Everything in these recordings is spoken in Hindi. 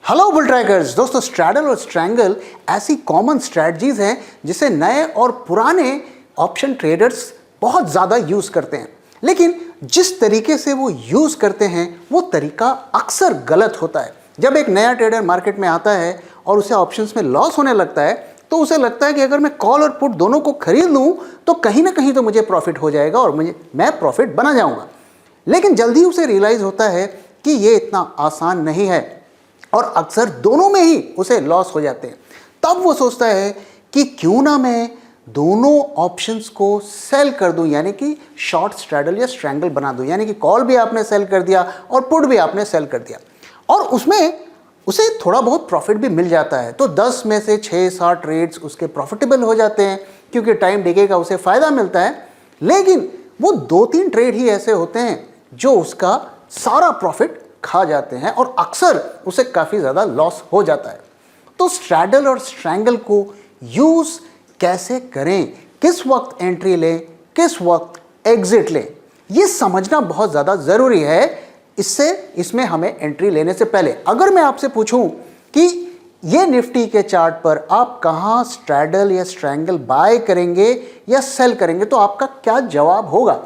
हेलो बुल ट्रैकर्स दोस्तों, स्ट्रैडल और स्ट्रैंगल ऐसी कॉमन स्ट्रैटेजीज हैं जिसे नए और पुराने ऑप्शन ट्रेडर्स बहुत ज़्यादा यूज़ करते हैं। लेकिन जिस तरीके से वो यूज़ करते हैं वो तरीका अक्सर गलत होता है। जब एक नया ट्रेडर मार्केट में आता है और उसे ऑप्शंस में लॉस होने लगता है तो उसे लगता है कि अगर मैं कॉल और पुट दोनों को खरीद लूँ तो कहीं ना कहीं तो मुझे प्रॉफिट हो जाएगा और मैं प्रॉफिट बना जाऊँगा। लेकिन जल्दी उसे रियलाइज़ होता है कि ये इतना आसान नहीं है और अक्सर दोनों में ही उसे लॉस हो जाते हैं। तब वो सोचता है कि क्यों ना मैं दोनों ऑप्शंस को सेल कर दूं, यानी कि शॉर्ट स्ट्रैडल या स्ट्रैंगल बना दूं, यानी कि कॉल भी आपने सेल कर दिया और पुट भी आपने सेल कर दिया और उसमें उसे थोड़ा बहुत प्रॉफिट भी मिल जाता है। तो 10 में से 6-7 ट्रेड्स उसके प्रॉफिटेबल हो जाते हैं क्योंकि टाइम डिके का उसे फ़ायदा मिलता है। लेकिन वो 2-3 ट्रेड ही ऐसे होते हैं जो उसका सारा प्रॉफिट खा जाते हैं और अक्सर उसे काफ़ी ज़्यादा लॉस हो जाता है। तो स्ट्रैडल और स्ट्रैंगल को यूज़ कैसे करें, किस वक्त एंट्री लें, किस वक्त एग्जिट लें, ये समझना बहुत ज़्यादा ज़रूरी है। इसमें हमें एंट्री लेने से पहले अगर मैं आपसे पूछूं कि ये निफ्टी के चार्ट पर आप कहाँ स्ट्रैडल या स्ट्रैंगल बाय करेंगे या सेल करेंगे तो आपका क्या जवाब होगा?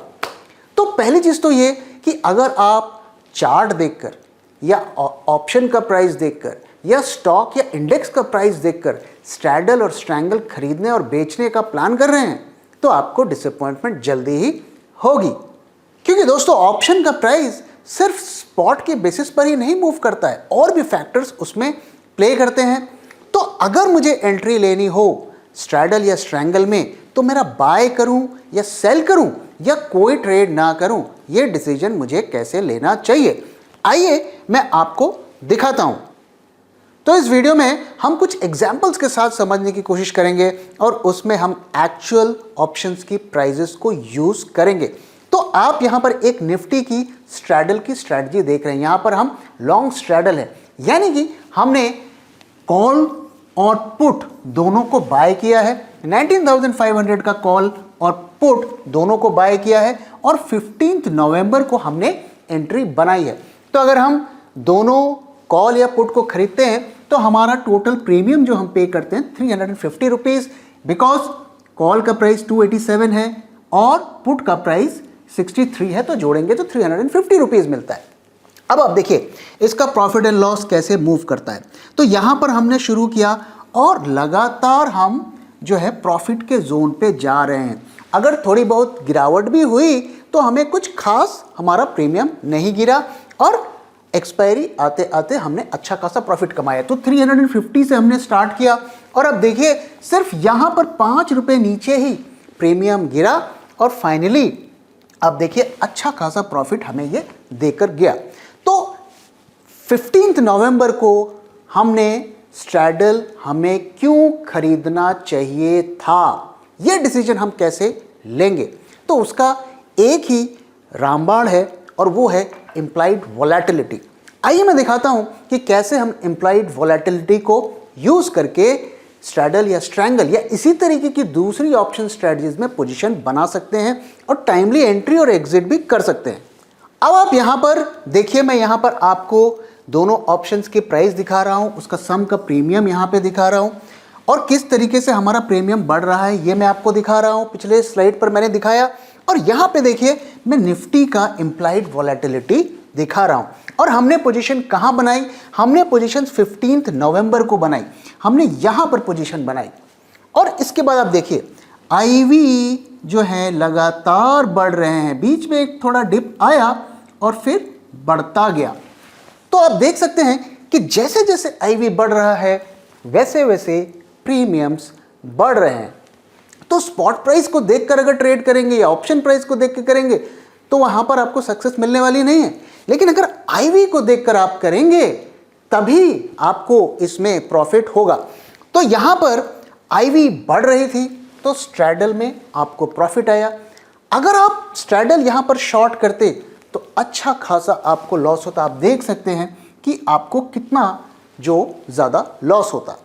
तो पहली चीज़ तो ये कि अगर आप चार्ट देखकर या ऑप्शन का प्राइस देखकर या स्टॉक या इंडेक्स का प्राइस देखकर स्ट्रैडल और स्ट्रैंगल खरीदने और बेचने का प्लान कर रहे हैं तो आपको डिसअपॉइंटमेंट जल्दी ही होगी। क्योंकि दोस्तों ऑप्शन का प्राइस सिर्फ स्पॉट के बेसिस पर ही नहीं मूव करता है, और भी फैक्टर्स उसमें प्ले करते हैं। तो अगर मुझे एंट्री लेनी हो स्ट्रैडल या स्ट्रैंगल में तो मेरा बाय करूं या सेल करूं या कोई ट्रेड ना करूं, ये डिसीजन मुझे कैसे लेना चाहिए, आइए मैं आपको दिखाता हूं। तो इस वीडियो में हम कुछ एग्जांपल्स के साथ समझने की कोशिश करेंगे और उसमें हम एक्चुअल ऑप्शंस की प्राइजेस को यूज करेंगे। तो आप यहां पर एक निफ्टी की स्ट्रैडल की स्ट्रैटेजी देख रहे हैं। यहां पर हम लॉन्ग स्ट्रैडल है, यानी कि हमने कॉल और पुट दोनों को बाय किया है। 19,500 का कॉल और पुट दोनों को बाय किया है और 15 नवंबर को हमने एंट्री बनाई है। तो अगर हम दोनों कॉल या पुट को खरीदते हैं तो हमारा टोटल प्रीमियम जो हम पे करते हैं 350 रुपीज़, बिकॉज कॉल का प्राइस 287 है और पुट का प्राइस 63 है, तो जोड़ेंगे तो 350 रुपीज़ मिलता है। अब आप देखिए इसका प्रॉफिट एंड लॉस कैसे मूव करता है। तो यहाँ पर हमने शुरू किया और लगातार हम जो है प्रॉफिट के जोन पे जा रहे हैं। अगर थोड़ी बहुत गिरावट भी हुई तो हमें कुछ खास हमारा प्रीमियम नहीं गिरा और एक्सपायरी आते आते हमने अच्छा खासा प्रॉफिट कमाया। तो 350 से हमने स्टार्ट किया और अब देखिए सिर्फ यहाँ पर 5 रुपये नीचे ही प्रीमियम गिरा और फाइनली अब देखिए अच्छा खासा प्रॉफिट हमें ये देकर गया। तो 15 नवंबर को हमने स्ट्रैडल हमें क्यों खरीदना चाहिए था, ये डिसीजन हम कैसे लेंगे, तो उसका एक ही रामबाण है और वो है इम्प्लाइड वोलेटिलिटी। आइए मैं दिखाता हूं कि कैसे हम इम्प्लाइड वोलेटिलिटी को यूज करके स्ट्रैडल या स्ट्रैंगल या इसी तरीके की दूसरी ऑप्शन स्ट्रैटेजीज में पोजीशन बना सकते हैं और टाइमली एंट्री और एग्जिट भी कर सकते हैं। अब आप यहां पर देखिए, मैं यहां पर आपको दोनों ऑप्शंस के प्राइस दिखा रहा हूं, उसका सम का प्रीमियम यहां पे दिखा रहा हूं और किस तरीके से हमारा प्रीमियम बढ़ रहा है ये मैं आपको दिखा रहा हूं। पिछले स्लाइड पर मैंने दिखाया और यहां पे देखिए मैं निफ्टी का इम्प्लाइड वोलेटिलिटी दिखा रहा हूं और हमने पोजीशन कहां बनाई, हमने पोजीशन 15 नवंबर को बनाई, हमने यहां पर पोजीशन बनाई और इसके बाद आप देखिए आईवी जो है लगातार बढ़ रहे हैं, बीच में एक थोड़ा डिप आया और फिर बढ़ता गया। तो आप देख सकते हैं कि जैसे जैसे आईवी बढ़ रहा है वैसे वैसे प्रीमियम्स बढ़ रहे हैं। तो स्पॉट प्राइस को देखकर अगर ट्रेड करेंगे या ऑप्शन प्राइस को देख के करेंगे तो वहां पर आपको सक्सेस मिलने वाली नहीं है। लेकिन अगर आईवी को देखकर आप करेंगे तभी आपको इसमें प्रॉफिट होगा। तो यहां पर आईवी बढ़ रही थी तो स्ट्रैडल में आपको प्रॉफिट आया। अगर आप स्ट्रैडल यहां पर शॉर्ट करते तो अच्छा खासा आपको लॉस होता। आप देख सकते हैं कि आपको कितना जो ज़्यादा लॉस होता।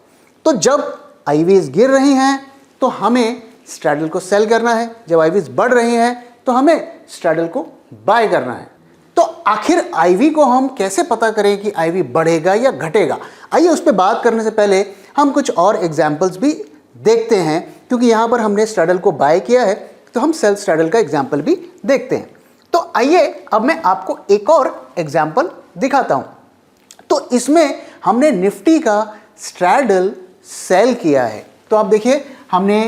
तो जब आईवीज गिर रही हैं तो हमें स्ट्रैडल को सेल करना है, जब आईवीज बढ़ रही हैं तो हमें स्ट्रैडल को बाय करना है। तो आखिर आईवी को हम कैसे पता करें कि आईवी बढ़ेगा या घटेगा? आइए उस पर बात करने से पहले हम कुछ और एग्जाम्पल्स भी देखते हैं, क्योंकि यहाँ पर हमने स्ट्रैडल को बाय किया है तो हम सेल स्ट्रैडल का एग्जाम्पल भी देखते हैं। तो आइए अब मैं आपको एक और एग्जाम्पल दिखाता हूँ। तो इसमें हमने निफ्टी का स्ट्रैडल सेल किया है। तो आप देखिए हमने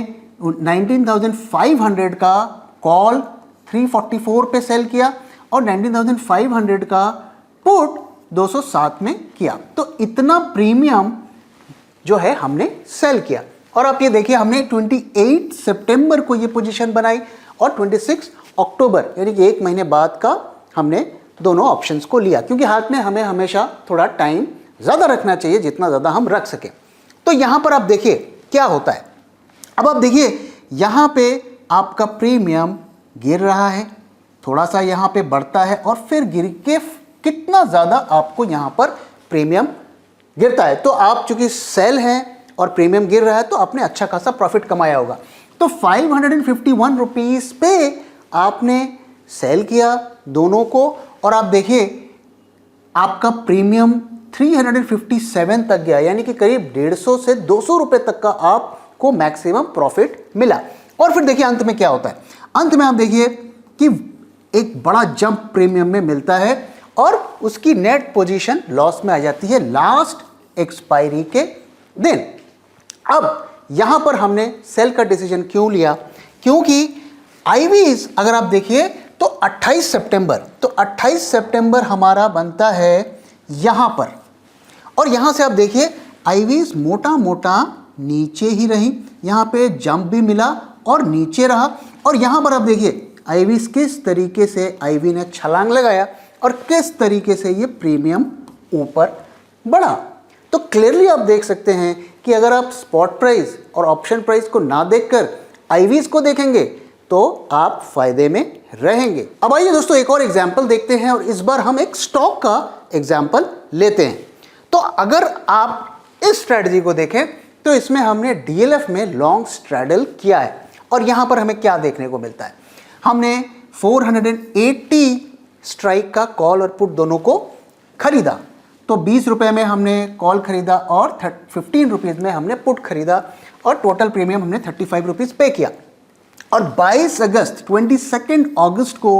19,500 का कॉल 344 पे सेल किया और 19,500 का पुट 207 में किया। तो इतना प्रीमियम जो है हमने सेल किया। और आप ये देखिए हमने 28 सितंबर को ये पोजीशन बनाई और 26 अक्टूबर यानी कि एक महीने बाद का हमने दोनों ऑप्शंस को लिया, क्योंकि हाथ में हमें हमेशा थोड़ा टाइम ज़्यादा रखना चाहिए, जितना ज़्यादा हम रख सकें। तो यहाँ पर आप देखिए क्या होता है। अब आप देखिए यहाँ पे आपका प्रीमियम गिर रहा है, थोड़ा सा यहाँ पे बढ़ता है और फिर गिर के कितना ज़्यादा आपको यहाँ पर प्रीमियम गिरता है। तो आप चूंकि सेल हैं और प्रीमियम गिर रहा है तो आपने अच्छा खासा प्रॉफिट कमाया होगा। तो 551 रुपीज़ पे आपने सेल किया दोनों को और आप देखिए आपका प्रीमियम 357 तक गया, यानी कि करीब 150 से 200 रुपए तक का आपको मैक्सिमम प्रॉफिट मिला। और फिर देखिए अंत में क्या होता है। अंत में आप देखिए कि एक बड़ा जंप प्रीमियम में मिलता है और उसकी नेट पोजीशन लॉस में आ जाती है लास्ट एक्सपायरी के दिन। अब यहां पर हमने सेल का डिसीजन क्यों लिया? क्योंकि आईवीज अगर आप देखिए तो 28 सितंबर हमारा बनता है यहां पर, और यहां से आप देखिए आईवीज मोटा मोटा नीचे ही रही, यहां पे जंप भी मिला और नीचे रहा। और यहां पर आप देखिए आईवीज किस तरीके से आईवी ने छलांग लगाया और किस तरीके से ये प्रीमियम ऊपर बढ़ा। तो क्लियरली आप देख सकते हैं कि अगर आप स्पॉट प्राइस और ऑप्शन प्राइस को ना देखकर आईवीज को देखेंगे तो आप फायदे में रहेंगे। अब आइए दोस्तों एक और एग्जांपल देखते हैं और इस बार हम एक स्टॉक का एग्जांपल लेते हैं। तो अगर आप इस स्ट्रेटजी को देखें तो इसमें हमने डीएलएफ में लॉन्ग स्ट्रैडल किया है और यहां पर हमें क्या देखने को मिलता है। हमने 480 स्ट्राइक का कॉल और पुट दोनों को खरीदा। तो 20 रुपए में हमने कॉल खरीदा और 15 रुपीज़ में हमने पुट खरीदा और टोटल प्रीमियम हमने 35 रुपीज़ पे किया। और 22 अगस्त को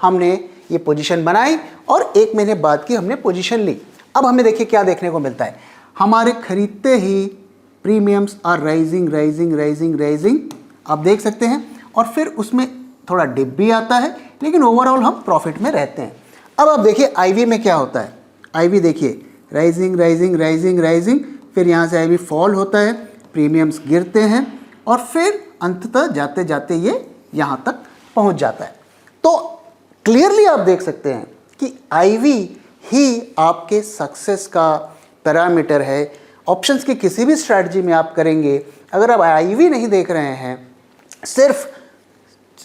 हमने ये पोजीशन बनाई और एक महीने बाद की हमने पोजीशन ली। अब हमें देखिए क्या देखने को मिलता है। हमारे खरीदते ही प्रीमियम्स आर राइजिंग आप देख सकते हैं, और फिर उसमें थोड़ा डिप भी आता है, लेकिन ओवरऑल हम प्रॉफिट में रहते हैं। अब आप देखिए आईवी में क्या होता है। आईवी देखिए राइजिंग, फिर यहाँ से आईवी फॉल होता है, प्रीमियम्स गिरते हैं और फिर अंततः जाते जाते ये यहाँ तक पहुँच जाता है। तो क्लियरली आप देख सकते हैं कि आईवी ही आपके सक्सेस का पैरामीटर है। ऑप्शंस की किसी भी स्ट्रैटेजी में आप करेंगे, अगर आप आईवी नहीं देख रहे हैं, सिर्फ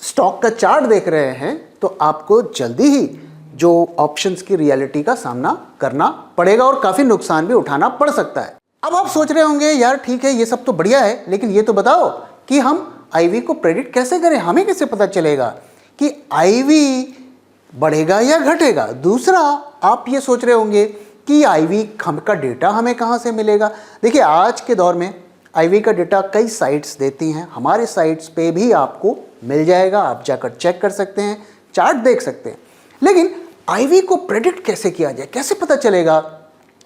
स्टॉक का चार्ट देख रहे हैं, तो आपको जल्दी ही जो ऑप्शंस की रियलिटी का सामना करना पड़ेगा और काफ़ी नुकसान भी उठाना पड़ सकता है। अब आप सोच रहे होंगे यार ठीक है ये सब तो बढ़िया है, लेकिन ये तो बताओ कि हम आईवी को प्रेडिक्ट कैसे करें, हमें कैसे पता चलेगा कि आईवी बढ़ेगा या घटेगा। दूसरा आप ये सोच रहे होंगे कि आईवी का डेटा हमें कहाँ से मिलेगा। देखिए आज के दौर में आईवी का डेटा कई साइट्स देती हैं, हमारे साइट्स पे भी आपको मिल जाएगा, आप जाकर चेक कर सकते हैं, चार्ट देख सकते हैं। लेकिन आईवी को प्रेडिक्ट कैसे किया जाए, कैसे पता चलेगा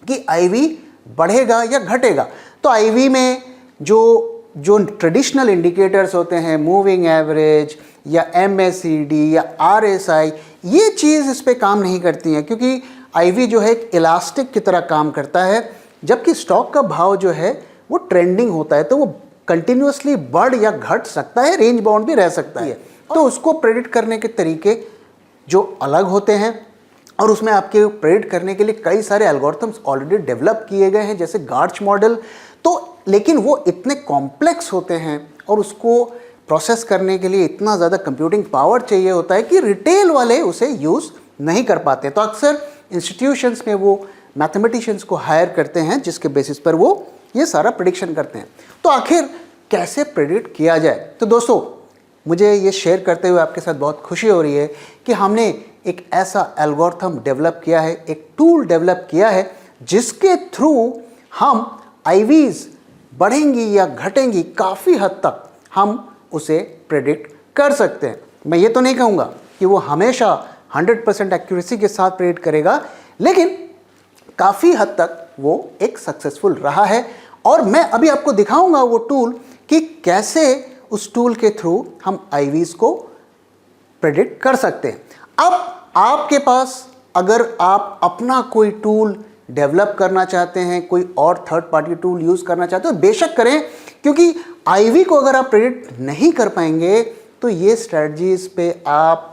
कि आईवी बढ़ेगा या घटेगा। तो आईवी में जो ट्रेडिशनल इंडिकेटर्स होते हैं, मूविंग एवरेज या एमएसीडी या आरएसआई, ये चीज़ इस पे काम नहीं करती हैं, क्योंकि आईवी जो है एक इलास्टिक की तरह काम करता है, जबकि स्टॉक का भाव जो है वो ट्रेंडिंग होता है, तो वो कंटिन्यूसली बढ़ या घट सकता है, रेंज बाउंड भी रह सकता है। तो उसको प्रेडिक्ट करने के तरीके जो अलग होते हैं और उसमें आपके प्रेडिक्ट करने के लिए कई सारे एल्गोरिथम्स ऑलरेडी डेवलप किए गए हैं, जैसे गार्च मॉडल। तो लेकिन वो इतने कॉम्प्लेक्स होते हैं और उसको प्रोसेस करने के लिए इतना ज़्यादा कंप्यूटिंग पावर चाहिए होता है कि रिटेल वाले उसे यूज़ नहीं कर पाते। तो अक्सर इंस्टीट्यूशंस में वो मैथमेटिशियंस को हायर करते हैं, जिसके बेसिस पर वो ये सारा प्रेडिक्शन करते हैं। तो आखिर कैसे प्रेडिक्ट किया जाए? तो दोस्तों मुझे ये शेयर करते हुए आपके साथ बहुत खुशी हो रही है कि हमने एक ऐसा एल्गोरिथम डेवलप किया है, एक टूल डेवलप किया है जिसके थ्रू हम आईवीज बढ़ेंगी या घटेंगी काफ़ी हद तक हम उसे प्रेडिक्ट कर सकते हैं। मैं ये तो नहीं कहूँगा कि वो हमेशा 100% एक्यूरेसी के साथ प्रेडिक्ट करेगा, लेकिन काफ़ी हद तक वो एक सक्सेसफुल रहा है। और मैं अभी आपको दिखाऊंगा वो टूल कि कैसे उस टूल के थ्रू हम आईवीज को प्रेडिक्ट कर सकते हैं। अब आपके पास अगर आप अपना कोई टूल डेवलप करना चाहते हैं, कोई और थर्ड पार्टी टूल यूज़ करना चाहते हो, बेशक करें, क्योंकि आईवी को अगर आप प्रेडिक्ट नहीं कर पाएंगे तो ये स्ट्रेटजीज पे आप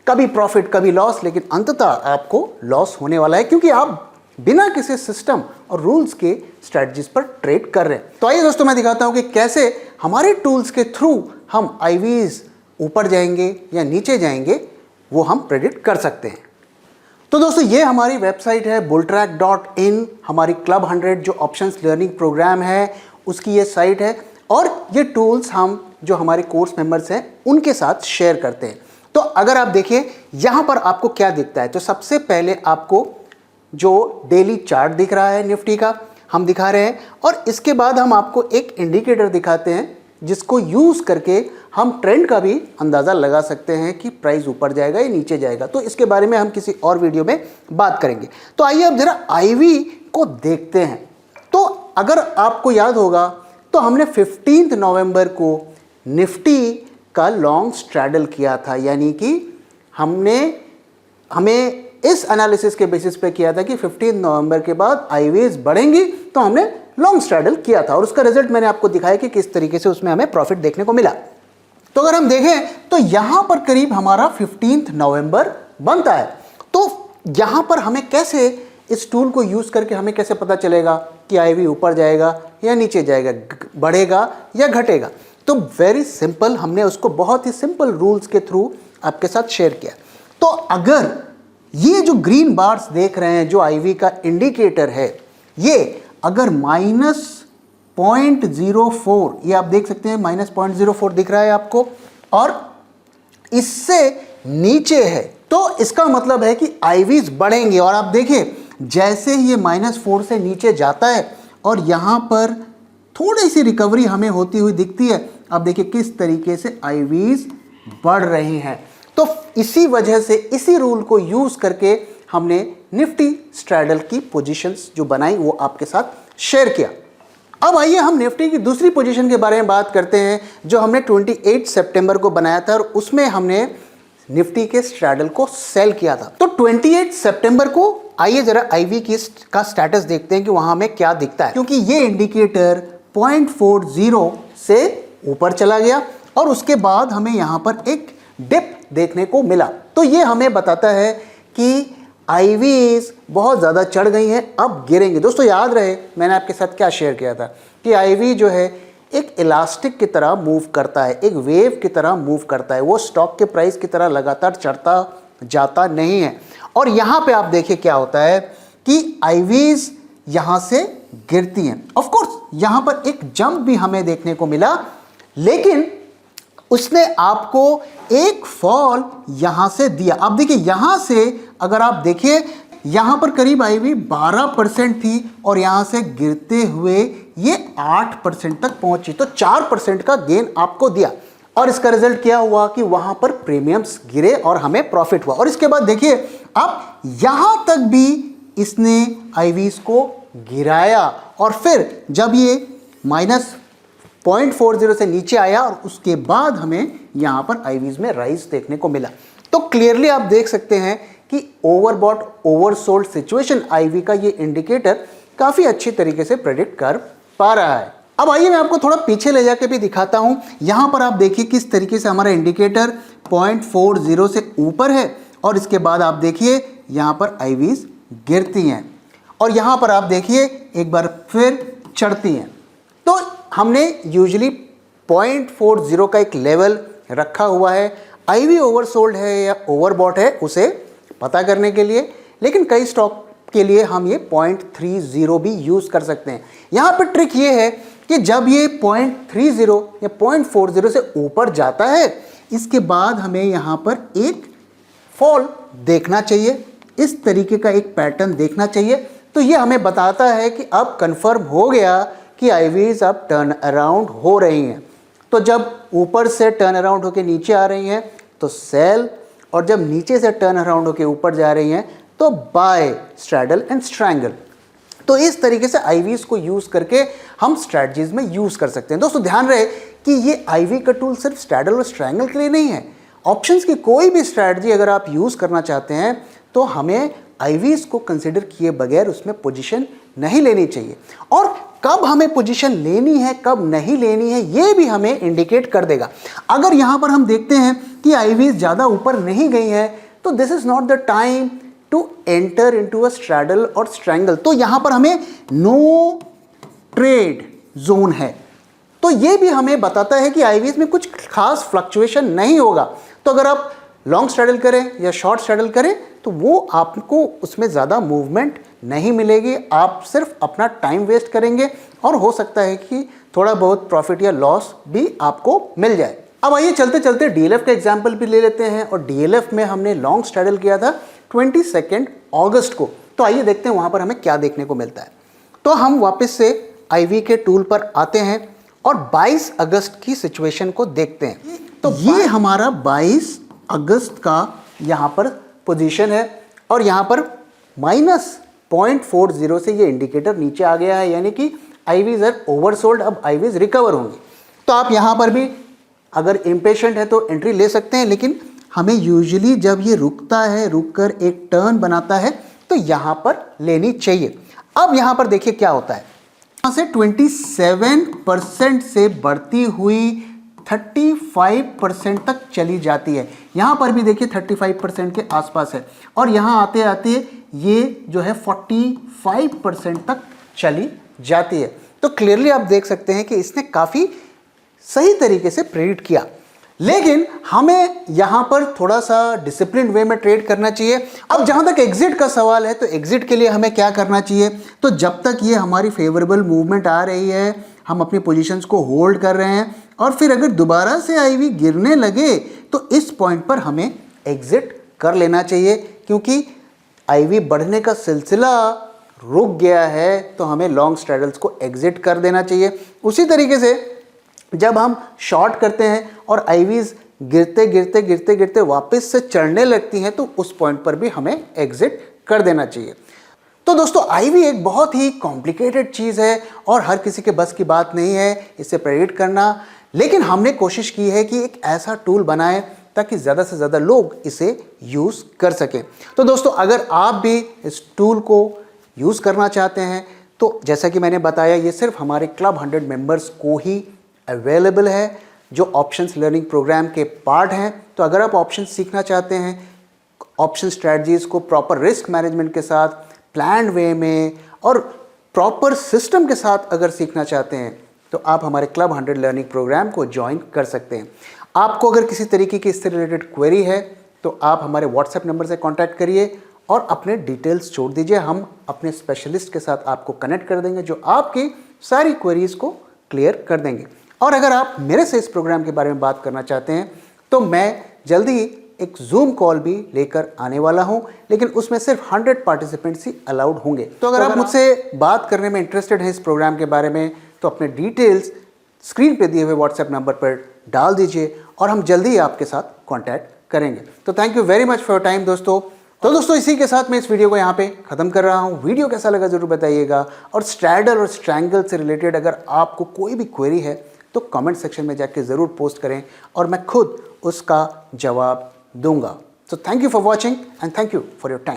कभी प्रॉफिट कभी लॉस, लेकिन अंततः आपको लॉस होने वाला है, क्योंकि आप बिना किसी सिस्टम और रूल्स के स्ट्रेटजीज पर ट्रेड कर रहे हैं। तो आइए दोस्तों, मैं दिखाता हूं कि कैसे हमारे टूल्स के थ्रू हम आईवीज ऊपर जाएंगे या नीचे जाएंगे, वो हम प्रेडिक्ट कर सकते हैं। तो दोस्तों, ये हमारी वेबसाइट है bulltrack.in, हमारी क्लब 100 जो ऑप्शंस लर्निंग प्रोग्राम है उसकी ये साइट है, और ये टूल्स हम जो हमारे कोर्स मेंबर्स हैं उनके साथ शेयर करते हैं। तो अगर आप देखिए यहाँ पर आपको क्या दिखता है, तो सबसे पहले आपको जो डेली चार्ट दिख रहा है निफ्टी का हम दिखा रहे हैं, और इसके बाद हम आपको एक इंडिकेटर दिखाते हैं जिसको यूज़ करके हम ट्रेंड का भी अंदाज़ा लगा सकते हैं कि प्राइस ऊपर जाएगा या नीचे जाएगा। तो इसके बारे में हम किसी और वीडियो में बात करेंगे। तो आइए अब जरा आईवी को देखते हैं। तो अगर आपको याद होगा तो हमने 15 नवंबर को निफ्टी का लॉन्ग स्ट्रैडल किया था, यानी कि हमें इस एनालिसिस के बेसिस पे किया था कि 15 नवंबर के बाद आईवीज बढ़ेंगी, तो हमने लॉन्ग स्ट्रैडल किया था और उसका रिजल्ट मैंने आपको दिखाया कि किस तरीके से उसमें हमें प्रॉफिट देखने को मिला। तो अगर हम देखें तो यहां पर करीब हमारा 15 नवंबर बनता है। तो यहां पर हमें कैसे इस टूल को यूज करके हमें कैसे पता चलेगा कि आईवी ऊपर जाएगा या नीचे जाएगा, बढ़ेगा या घटेगा? तो वेरी सिंपल, हमने उसको बहुत ही सिंपल रूल्स के थ्रू आपके साथ शेयर किया। तो अगर ये जो ग्रीन बार्स देख रहे हैं जो आईवी का इंडिकेटर है, ये अगर -0.04, ये आप देख सकते हैं -0.04 दिख रहा है आपको, और इससे नीचे है, तो इसका मतलब है कि आईवीज बढ़ेंगे। और आप देखिए जैसे ही ये -4 से नीचे जाता है और यहाँ पर थोड़ी सी रिकवरी हमें होती हुई दिखती है, आप देखिए किस तरीके से आईवीज बढ़ रही हैं। तो इसी वजह से, इसी रूल को यूज करके हमने निफ्टी स्ट्रैडल की पोजीशंस जो बनाई वो आपके साथ शेयर किया। अब आइए हम निफ्टी की दूसरी पोजीशन के बारे में बात करते हैं जो हमने 28 सितंबर को बनाया था, और उसमें हमने निफ्टी के स्ट्रैडल को सेल किया था। तो 28 सितंबर को आइए जरा आईवी का स्टेटस देखते हैं कि वहां हमें क्या दिखता है, क्योंकि ये इंडिकेटर 0.40 से ऊपर चला गया और उसके बाद हमें यहां पर एक डिप देखने को मिला। तो ये हमें बताता है कि आईवीज बहुत ज़्यादा चढ़ गई हैं, अब गिरेंगे। दोस्तों याद रहे मैंने आपके साथ क्या शेयर किया था कि आईवी जो है एक इलास्टिक की तरह मूव करता है, एक वेव की तरह मूव करता है, वो स्टॉक के प्राइस की तरह लगातार चढ़ता जाता नहीं है। और यहाँ पे आप देखिए क्या होता है कि आईवीज यहाँ से गिरती हैं। ऑफ कोर्स यहाँ पर एक जंप भी हमें देखने को मिला, लेकिन उसने आपको एक फॉल यहां से दिया। आप देखिए यहां से अगर आप देखिए यहां पर करीब आईवी 12% थी और यहां से गिरते हुए ये 8% तक पहुंची, तो 4% का गेन आपको दिया। और इसका रिजल्ट क्या हुआ कि वहां पर प्रीमियम्स गिरे और हमें प्रॉफिट हुआ। और इसके बाद देखिए अब यहां तक भी इसने आईवीज को गिराया, और फिर जब ये -0.40 से नीचे आया और उसके बाद हमें यहां पर आईवीज में राइज देखने को मिला। तो क्लियरली आप देख सकते हैं कि ओवरबॉट ओवरसोल्ड सिचुएशन आईवी का ये इंडिकेटर काफी अच्छी तरीके से प्रेडिक्ट कर पा रहा है। अब आइए मैं आपको थोड़ा पीछे ले जाके भी दिखाता हूं। यहां पर आप देखिए किस तरीके से हमारा इंडिकेटर 0.40 से ऊपर है, और इसके बाद आप देखिए यहां पर आईवीज गिरती हैं और यहां पर आप देखिए एक बार फिर चढ़ती हैं। तो हमने यूजुअली 0.40 का एक लेवल रखा हुआ है, आईवी ओवरसोल्ड है या ओवरबॉट है उसे पता करने के लिए, लेकिन कई स्टॉक के लिए हम ये 0.30 भी यूज कर सकते हैं। यहाँ पर ट्रिक ये है कि जब ये 0.30 या 0.40 से ऊपर जाता है, इसके बाद हमें यहाँ पर एक फॉल देखना चाहिए, इस तरीके का एक पैटर्न देखना चाहिए। तो ये हमें बताता है कि अब कंफर्म हो गया कि आईवीज अब टर्न अराउंड हो रही हैं। तो जब ऊपर से टर्न अराउंड होकर नीचे आ रही हैं तो सेल, और जब नीचे से टर्न अराउंड होकर ऊपर जा रही हैं तो बाय, स्ट्रैडल एंड स्ट्रैंगल। तो इस तरीके से आईवीज को यूज़ करके हम स्ट्रैटेजीज में यूज़ कर सकते हैं। दोस्तों ध्यान रहे कि ये आईवी का टूल सिर्फ स्ट्रैडल और स्ट्रैंगल के लिए नहीं है। ऑप्शंस की कोई भी स्ट्रैटेजी अगर आप यूज़ करना चाहते हैं तो हमें आईवीज को कंसिडर किए बगैर उसमें पोजीशन नहीं लेनी चाहिए, और कब हमें पोजीशन लेनी है कब नहीं लेनी है ये भी हमें इंडिकेट कर देगा। अगर यहाँ पर हम देखते हैं कि आईवीज ज़्यादा ऊपर नहीं गई है तो this is not the time to enter into a straddle or strangle. तो यहाँ पर हमें नो ट्रेड जोन है। तो ये भी हमें बताता है कि आईवीज में कुछ खास फ्लक्चुएशन नहीं होगा। तो अगर आप लॉन्ग स्ट्रैडल करें या शॉर्ट स्ट्रैडल करें तो वो आपको उसमें ज़्यादा मूवमेंट नहीं मिलेगी, आप सिर्फ अपना टाइम वेस्ट करेंगे और हो सकता है कि थोड़ा बहुत प्रॉफिट या लॉस भी आपको मिल जाए। अब आइए चलते चलते डीएलएफ का एग्जाम्पल भी ले लेते हैं, और डीएलएफ में हमने लॉन्ग स्ट्रैडल किया था 22 अगस्त को। तो आइए देखते हैं वहाँ पर हमें क्या देखने को मिलता है। तो हम वापस से आईवी के टूल पर आते हैं और 22 अगस्त की सिचुएशन को देखते हैं। तो ये हमारा 22 अगस्त का यहाँ पर पोजीशन है, और यहाँ पर -0.40 से ये इंडिकेटर नीचे आ गया है, यानी कि आईवीज आर ओवरसोल्ड, अब आईवीज रिकवर होंगी। तो आप यहाँ पर भी अगर इम्पेशेंट है तो एंट्री ले सकते हैं, लेकिन हमें यूजुअली जब ये रुकता है, रुककर एक टर्न बनाता है, तो यहाँ पर लेनी चाहिए। अब यहाँ पर देखिए क्या होता है, यहाँ से 27% से बढ़ती हुई 35% तक चली जाती है। यहाँ पर भी देखिए 35% के आसपास है, और यहाँ आते आते ये जो है 45% तक चली जाती है। तो क्लियरली आप देख सकते हैं कि इसने काफ़ी सही तरीके से प्रेडिक्ट किया। लेकिन हमें यहाँ पर थोड़ा सा डिसिप्लिन वे में ट्रेड करना चाहिए। अब जहाँ तक एग्जिट का सवाल है, तो एग्जिट के लिए हमें क्या करना चाहिए, तो जब तक ये हमारी फेवरेबल मूवमेंट आ रही है हम अपनी पोजीशंस को होल्ड कर रहे हैं, और फिर अगर दोबारा से आईवी गिरने लगे तो इस पॉइंट पर हमें एग्जिट कर लेना चाहिए, क्योंकि आईवी बढ़ने का सिलसिला रुक गया है तो हमें लॉन्ग स्ट्रैडल्स को एग्जिट कर देना चाहिए। उसी तरीके से जब हम शॉर्ट करते हैं और आईवीज गिरते गिरते गिरते गिरते वापस से चढ़ने लगती हैं तो उस पॉइंट पर भी हमें एग्जिट कर देना चाहिए। तो दोस्तों आईवी एक बहुत ही कॉम्प्लिकेटेड चीज़ है और हर किसी के बस की बात नहीं है इसे प्रेडिक्ट करना, लेकिन हमने कोशिश की है कि एक ऐसा टूल बनाएं ताकि ज़्यादा से ज़्यादा लोग इसे यूज़ कर सकें। तो दोस्तों अगर आप भी इस टूल को यूज़ करना चाहते हैं तो जैसा कि मैंने बताया ये सिर्फ हमारे क्लब 100 मेंबर्स को ही अवेलेबल है जो ऑप्शंस लर्निंग प्रोग्राम के पार्ट हैं। तो अगर आप ऑप्शन सीखना चाहते हैं, ऑप्शन स्ट्रैटेजीज को प्रॉपर रिस्क मैनेजमेंट के साथ, प्लान्ड वे में और प्रॉपर सिस्टम के साथ अगर सीखना चाहते हैं तो आप हमारे क्लब 100 लर्निंग प्रोग्राम को ज्वाइन कर सकते हैं। आपको अगर किसी तरीके की इससे रिलेटेड क्वेरी है तो आप हमारे व्हाट्सएप नंबर से कॉन्टैक्ट करिए और अपने डिटेल्स छोड़ दीजिए। हम अपने स्पेशलिस्ट के साथ आपको कनेक्ट कर देंगे जो आपकी सारी क्वेरीज को क्लियर कर देंगे। और अगर आप मेरे से इस प्रोग्राम के बारे में बात करना चाहते हैं तो मैं जल्दी ही एक जूम कॉल भी लेकर आने वाला हूं, लेकिन उसमें सिर्फ 100 पार्टिसिपेंट्स ही अलाउड होंगे। तो अगर आप मुझसे बात करने में इंटरेस्टेड हैं इस प्रोग्राम के बारे में तो अपने डिटेल्स स्क्रीन पे दिए हुए व्हाट्सएप नंबर पर डाल दीजिए और हम जल्दी ही आपके साथ कॉन्टैक्ट करेंगे। तो thank you very much for your time दोस्तों। तो दोस्तों इसी के साथ मैं इस वीडियो को यहाँ पे ख़त्म कर रहा हूँ। वीडियो कैसा लगा ज़रूर बताइएगा, और स्ट्रैडल और स्ट्रैंगल से रिलेटेड अगर आपको कोई भी क्वेरी है तो कमेंट सेक्शन में जाके ज़रूर पोस्ट करें और मैं खुद उसका जवाब दूंगा। So thank you for watching and thank you for your time.